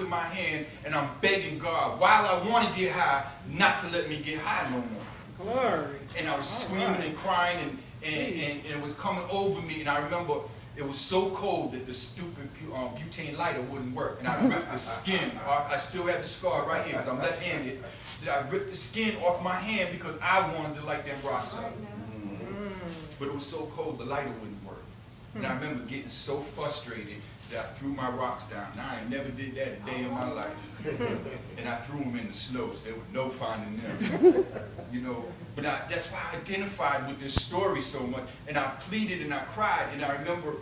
in my hand and I'm begging God while I want to get high not to let me get high no more. Glory. And I was screaming and crying and it was coming over me, and I remember it was so cold that the stupid butane lighter wouldn't work, and I ripped the skin. I still have the scar right here because I'm left-handed. I ripped the skin off my hand because I wanted to light them rocks up. But it was so cold the lighter wouldn't work. And I remember getting so frustrated that I threw my rocks down. Now, I never did that a day in my life. And I threw them in the snow, so there was no finding them. You know, but that's why I identified with this story so much. And I pleaded and I cried. And I remember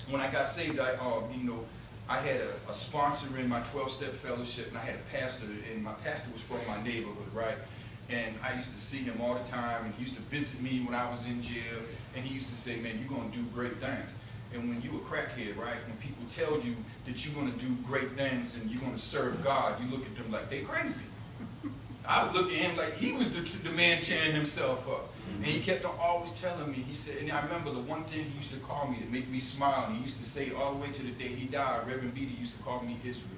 when I got saved, I had a sponsor in my 12-step fellowship, and I had a pastor, and my pastor was from my neighborhood, right? And I used to see him all the time, and he used to visit me when I was in jail, and he used to say, man, you're going to do great things. And when you're a crackhead, right, when people tell you that you're going to do great things and you're going to serve God, you look at them like they're crazy. I would look at him like he was the man cheering himself up. And he kept on always telling me, he said, and I remember the one thing he used to call me to make me smile, and he used to say all the way to the day he died, Reverend Beatty used to call me Israel.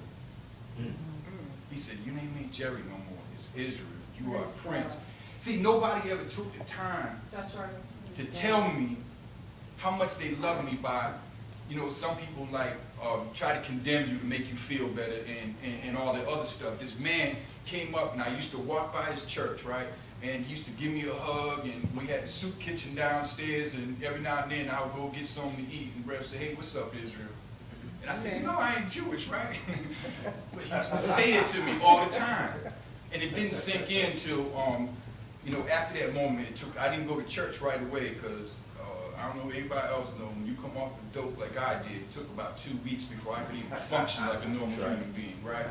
He said, your name ain't Jerry no more, it's Israel. You are a prince. See, nobody ever took the time to tell me how much they love me by, some people like try to condemn you to make you feel better and all the other stuff. This man came up, and I used to walk by his church, right? And he used to give me a hug, and we had the soup kitchen downstairs, and every now and then I would go get something to eat, and Rev said, hey, what's up, Israel? And I said, no, I ain't Jewish, right? But he used to say it to me all the time. And it didn't sink in until, after that moment, I didn't go to church right away because I don't know anybody else know, when you come off the dope like I did, it took about 2 weeks before I could even function like a normal human being, right?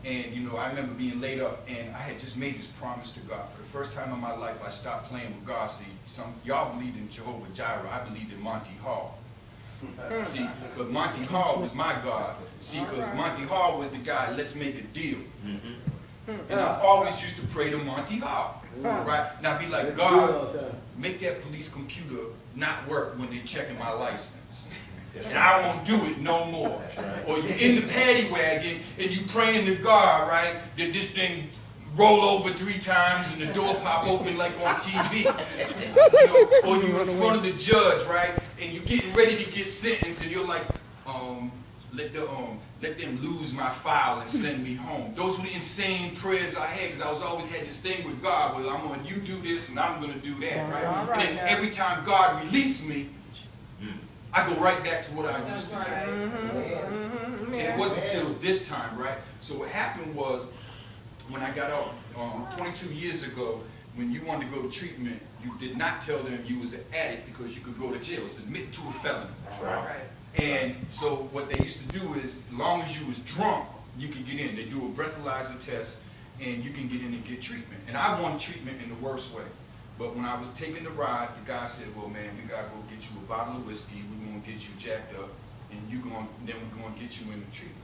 And, I remember being laid up, and I had just made this promise to God. For the first time in my life, I stopped playing with God. See, y'all believed in Jehovah Jireh. I believed in Monty Hall. See, because Monty Hall was my God. See, because Monty Hall was the guy, let's make a deal. And I always used to pray to Monty Hall, right? Now be like, God, make that police computer not work when they're checking my license. And I won't do it no more. Or you're in the paddy wagon and you praying to God, right, that this thing roll over 3 times and the door pop open like on TV. Or you're in front of the judge, right, and you're getting ready to get sentenced, and you're like, let them lose my file and send me home. Those were the insane prayers I had, because I always had this thing with God where I'm going, you do this and I'm going to do that, right? And then every time God released me, I go right back to what I used to do. And it wasn't until this time, right? So what happened was, when I got out 22 years ago, when you wanted to go to treatment, you did not tell them you was an addict because you could go to jail. It's admitted to a felony. Right. And so what they used to do is, as long as you was drunk, you could get in. They do a breathalyzer test, and you can get in and get treatment. And I wanted treatment in the worst way. But when I was taking the ride, the guy said, well, man, we got to go get you a bottle of whiskey. We're going to get you jacked up, and then we're going to get you into treatment.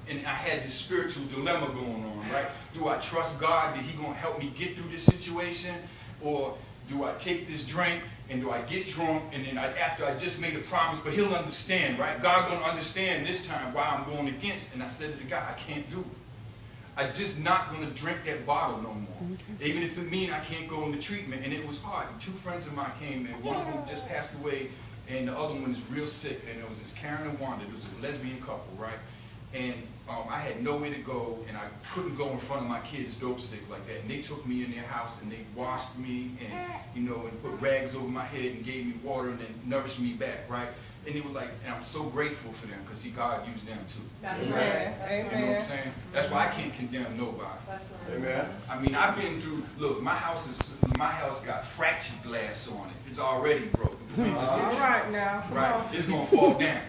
And I had this spiritual dilemma going on, right? Do I trust God that He's going to help me get through this situation? Or do I take this drink and do I get drunk, and then after I just made a promise, but He'll understand, right? God's going to understand this time why I'm going against. And I said to the guy, I can't do it. I'm just not going to drink that bottle no more. Even if it means I can't go into treatment. And it was hard. And 2 friends of mine came, and one of them just passed away, and the other one is real sick. And it was this Karen and Wanda. It was this lesbian couple, right? And I had nowhere to go, and I couldn't go in front of my kids dope sick like that. And they took me in their house, and they washed me, and and put rags over my head, and gave me water, and then nourished me back, right? And it was like, and I'm so grateful for them, because see, God used them too. That's right. Amen. You know what I'm saying? That's why I can't condemn nobody. That's right. Amen. I mean, I've been through. Look, my house got fractured glass on it. It's already broken. All right now. Right, it's gonna fall down.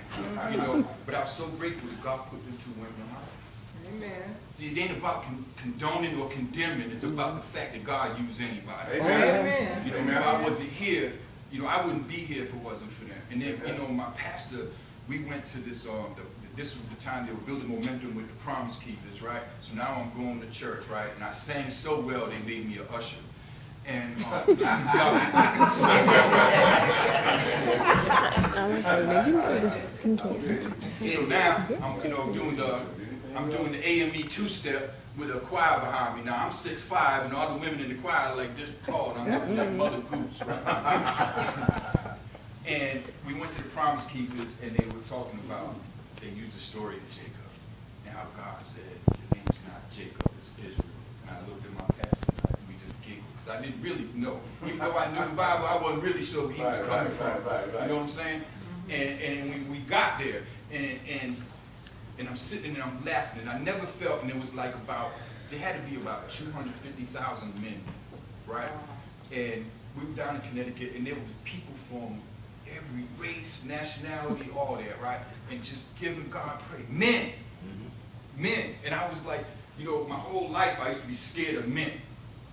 But I was so grateful that God put them 2 women in my life. Amen. See, it ain't about condoning or condemning. It's about the fact that God used anybody. Amen. If I wasn't here, I wouldn't be here if it wasn't for them. And then, my pastor, we went to this. This was the time they were building momentum with the Promise Keepers, right? So now I'm going to church, right? And I sang so well they made me an usher. And so now I'm doing the AME two-step with a choir behind me. Now I'm 6'5", and all the women in the choir are like this tall, and I'm looking like Mother Goose. Right? And we went to the Promise Keepers, and they were talking about, they used the story of Jacob, and how God said, the name's not Jacob, it's Israel. And I looked at my pastor, and we just giggled, because I didn't really know. Even though I knew the Bible, I wasn't really sure where he was coming from. You know what I'm saying? And we got there, and I'm sitting and I'm laughing, and I never felt, and it was like there had to be about 250,000 men, right? And we were down in Connecticut, and there were people from every race, nationality, all there, right? And just giving God praise. Men. Men. And I was like, you know, my whole life I used to be scared of men.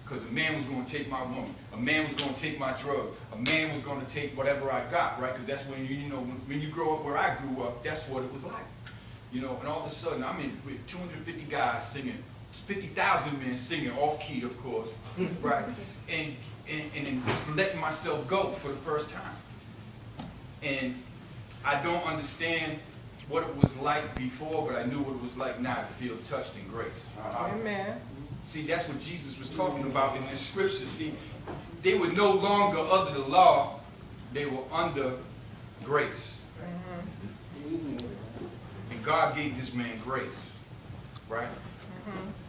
Because a man was going to take my woman. A man was going to take my drug. A man was going to take whatever I got, right? Because that's when, you know, when you grow up where I grew up, that's what it was like. You know, and all of a sudden, I'm in with 250 guys singing, 50,000 men singing off-key, of course, right? And just letting myself go for the first time. And I don't understand what it was like before, but I knew what it was like now to feel touched in grace. Amen. See, that's what Jesus was talking about in this scripture. See, they were no longer under the law, they were under grace. And God gave this man grace, right?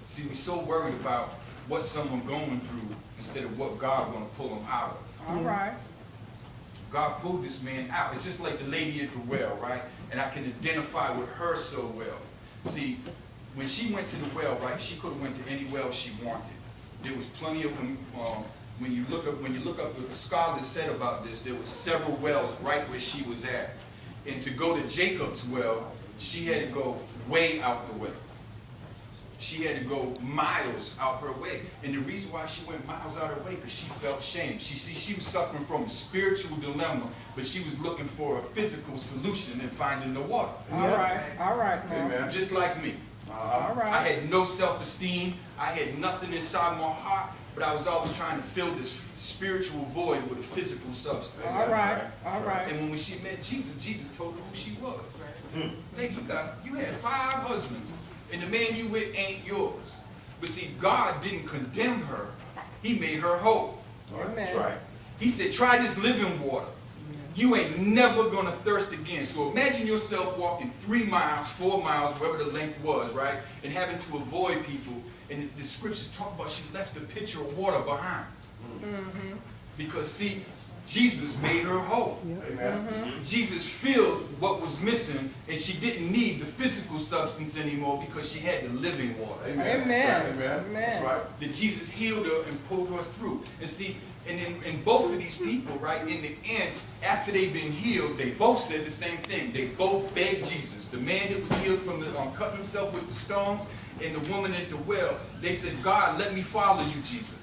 See, we're so worried about what someone going through instead of what God going to pull them out of. All right. God pulled this man out. It's just like the lady at the well, right? And I can identify with her so well. See, when she went to the well, right, she could have went to any well she wanted. There was plenty of them. When you look up what the scholars said about this, there were several wells right where she was at. And to go to Jacob's well, she had to go way out the way. She had to go miles out her way. And the reason why she went miles out her way, because she felt shame. She was suffering from a spiritual dilemma, but she was looking for a physical solution and finding the water. All right now. Just like me. All right. I had no self-esteem. I had nothing inside my heart, but I was always trying to fill this spiritual void with a physical substance. All right. And when she met Jesus, Jesus told her who she was. Hey, you had 5 husbands. And the man you with ain't yours. But see, God didn't condemn her. He made her whole. Amen. That's right. He said, try this living water. You ain't never going to thirst again. So imagine yourself walking 3 miles, 4 miles, wherever the length was, right? And having to avoid people. And the scriptures talk about she left the pitcher of water behind. Because see, Jesus made her whole. Amen. Jesus filled what was missing, and she didn't need the physical substance anymore because she had the living water. Amen. That's right. That Jesus healed her and pulled her through. And see, and both of these people, right, in the end, after they've been healed, they both said the same thing. They both begged Jesus. The man that was healed from the cutting himself with the stones, and the woman at the well, they said, God, let me follow you, Jesus.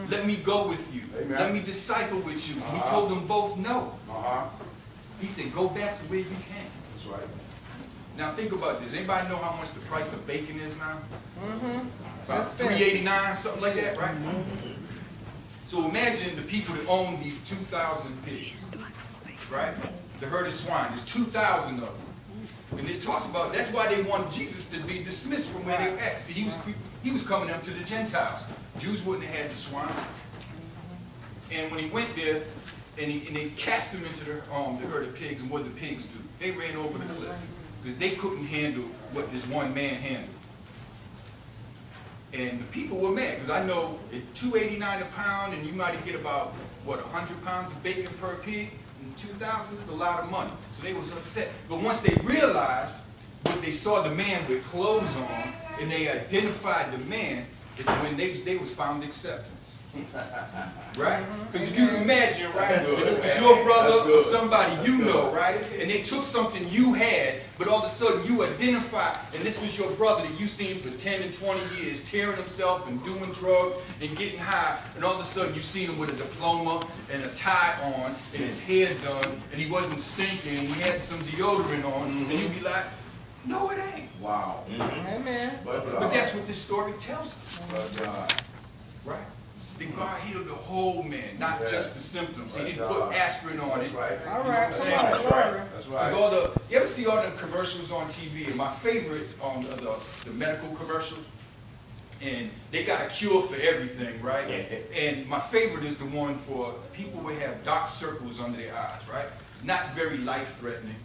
Let me go with you. Amen. Let me disciple with you. He told them both no. He said, go back to where you came. That's right. Now think about this. Anybody know how much the price of bacon is now? About $3.89, something like that, right? So imagine the people that own these 2,000 pigs, right? The herd of swine. There's 2,000 of them. And it talks about, that's why they want Jesus to be dismissed from where they were at. See, he was coming up to the Gentiles. Jews wouldn't have had the swine. And when he went there, and they cast him into the herd of pigs, and what did the pigs do? They ran over the cliff. Because they couldn't handle what this one man handled. And the people were mad, because I know at $2.89 a pound, and you might get about, what, 100 pounds of bacon per pig? In 2000, it's a lot of money. So they was upset. But once they realized what they saw the man with clothes on, and they identified the man, it's when they was found acceptance. Right? Because you can imagine, right? It was your brother or somebody you know, right? And they took something you had, but all of a sudden you identified, and this was your brother that you seen for 10 and 20 years, tearing himself and doing drugs and getting high, and all of a sudden you seen him with a diploma and a tie on and his hair done, and he wasn't stinking, and he had some deodorant on, and you'd be like, no, it ain't. Wow. Amen. But that's what this story tells us. Right? Then God healed the whole man, not just the symptoms. He didn't Right. put aspirin on That's it. right. All right, You come know what I'm on, saying? glory. That's Because right. you ever see all the commercials on TV? And my favorite, the medical commercials, and they got a cure for everything, right? And my favorite is the one for people who have dark circles under their eyes, right? Not very life-threatening,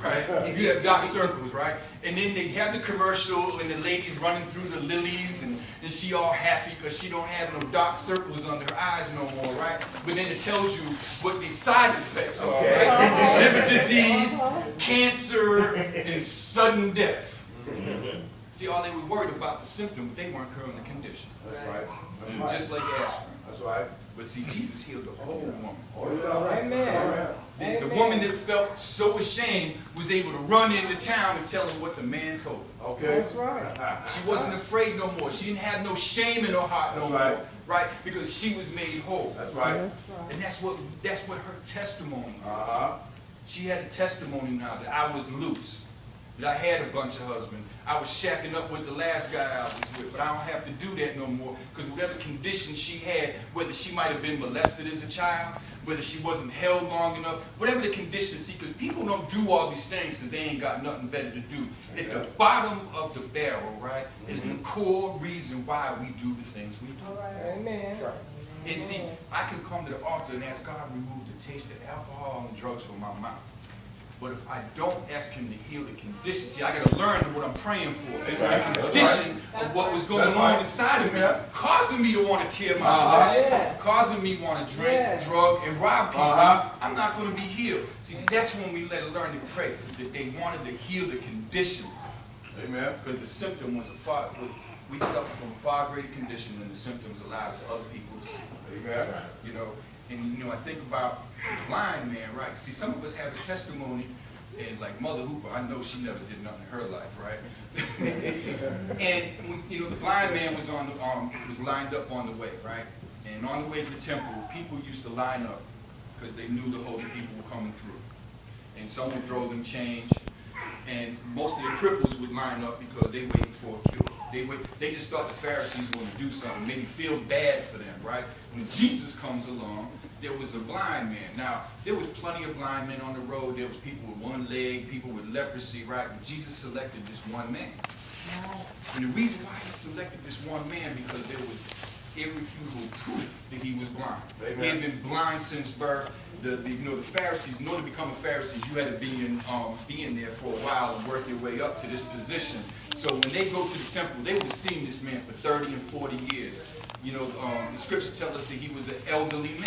right? You have dark circles, right? And then they have the commercial, and the lady's running through the lilies, and she all happy because she don't have no dark circles under her eyes no more, right? But then it tells you what the side effects are, right? Liver disease, cancer, and sudden death. See, all they were worried about the symptom, but they weren't curing the condition. That's right. That's And right. just like aspirin. That's right. But see, Jesus healed the whole woman. Oh, yeah. Amen. The woman that felt so ashamed was able to run into town and tell him what the man told her. Okay. That's right. She wasn't afraid no more. She didn't have no shame in her heart no That's right. more, right? Because she was made whole. That's right. That's right. And that's what her testimony is. Uh-huh. She had a testimony now that I was loose, that I had a bunch of husbands. I was shacking up with the last guy I was with, but I don't have to do that no more because whatever condition she had, whether she might have been molested as a child, whether she wasn't held long enough, whatever the condition, see, because people don't do all these things because they ain't got nothing better to do. At the bottom of the barrel, right, is the core reason why we do the things we do. Amen. And see, I can come to the altar and ask God to remove the taste of alcohol and drugs from my mouth. But if I don't ask him to heal the condition, see, I got to learn what I'm praying for. That's The right. condition of what was going That's on right. inside of me, Yeah. causing me to want to tear my Uh-huh. flesh, Yeah. causing me want to drink, Yeah. drug, and rob people. Uh-huh. I'm not going to be healed. See, that's when we let her learn to pray. That they wanted to heal the condition. Amen. Because the symptom was we suffer from a far greater condition than the symptoms allowed to other people to see. Amen. You know, and you know, I think about the blind man, right? See, some of us have a testimony, and like Mother Hooper, I know she never did nothing in her life, right? And you know, the blind man was was lined up on the way, right? And on the way to the temple, people used to line up because they knew the holy people were coming through. And some would throw them change, and most of the cripples would line up because they waited for a cure. They just thought the Pharisees were going to do something, maybe feel bad for them, right? When Jesus comes along, there was a blind man. Now, there was plenty of blind men on the road. There was people with one leg, people with leprosy, right? But Jesus selected this one man. And the reason why he selected this one man, because there was irrefutable proof that he was blind. Amen. He had been blind since birth. The Pharisees, in order to become a Pharisee, you had to be in there for a while and work your way up to this position. So when they go to the temple, they would have seen this man for 30 and 40 years. You know, the scriptures tell us that he was an elderly man.